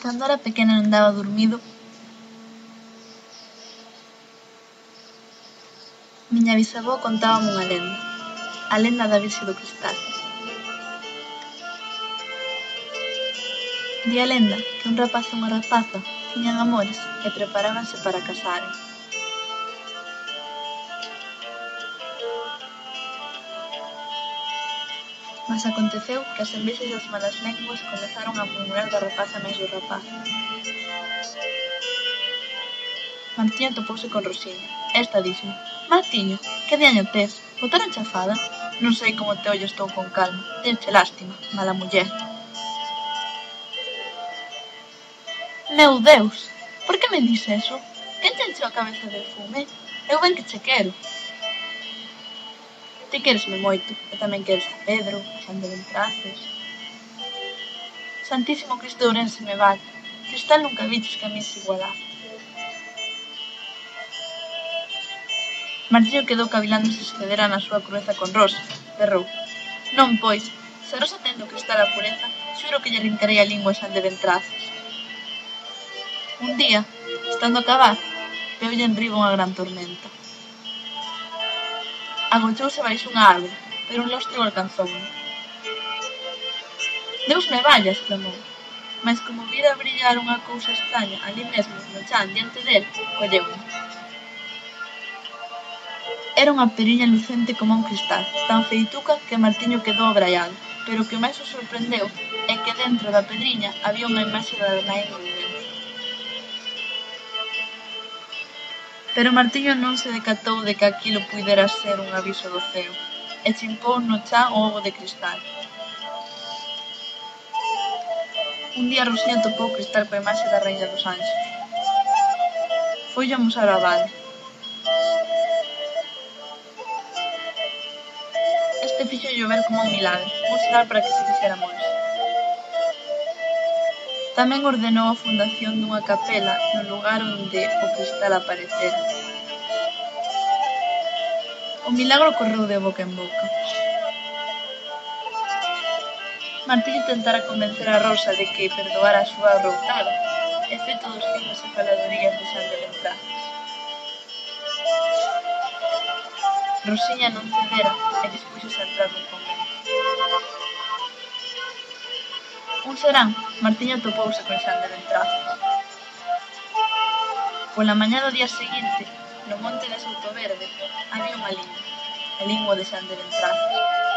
Cando era pequena e andaba durmido, miña bisavó contábame unha lenda, a lenda da Virxe do Cristal. Di a lenda que un rapaz e unha rapaza tiñan amores e preparábanse para casaren. Mas aconteceu que as envexas e as malas lenguas comezaron a murmurar da rapaza máis do rapaz. Martiño atopouse con Rosiña. Esta díxome: Martiño, que diaño tes? Botaron chafada? Non sei como te ollo estou con calma. Tenche lástima, mala muller. Meu Deus, por que me dis eso? Quen che encheu a cabeza de fume? Eu ben que che quero. Ti queresme moito, e tamén queres a Pedro, a Xan de Bentraces. Santísimo Cristo de Ourense me vale, Cristal nunca viches que a min se igualar. Martiño quedou cavilando se cedera na súa crudeza con Rosa, berrou: Non, pois, se Rosa ten do Cristal a pureza, xuro que lle rincarei a lingua a Xan de Bentraces. Un día, estando a cavar, veulle enriba unha gran tormenta. Agochouse baixo unha árbore, pero un lóstrego alcanzouno. Deus me valla, exclamou, mais como vira brillar unha cousa extraña ali mesmo, no chan, diante del, colleuno. Era unha periña lucente como un cristal, tan feituca que Martiño quedou abraiado, pero o que máis o sorprendeu é que dentro da pedriña había unha imaxe da nai de Deus. Pero Martiño non se decatou de que aquilo puidera ser un aviso do ceo, e chimpou no chan o ovo de cristal. Un día Rosiña atopou o cristal coa imaxe da Raíña dos Anxos. Foille amosar ao abade. Este fíxollo ver como un milagre, un sinal para que se fixera monxe. Tamén ordenou a fundación dunha capela no lugar onde o cristal aparecera. O milagro correu de boca en boca. Martiño tentara convencer a Rosa de que perdoara a súa routada, efecto dos chismes e faladorías de Xan de Bentraces. Rosiña non cedera e dispúxose a entrar no convento. Un serán, Martiño atopouse con Xan de Bentraces. Pola mañá do día seguinte, no monte de Soutoverde, había unha lingua, a lingua de Xan de Bentraces.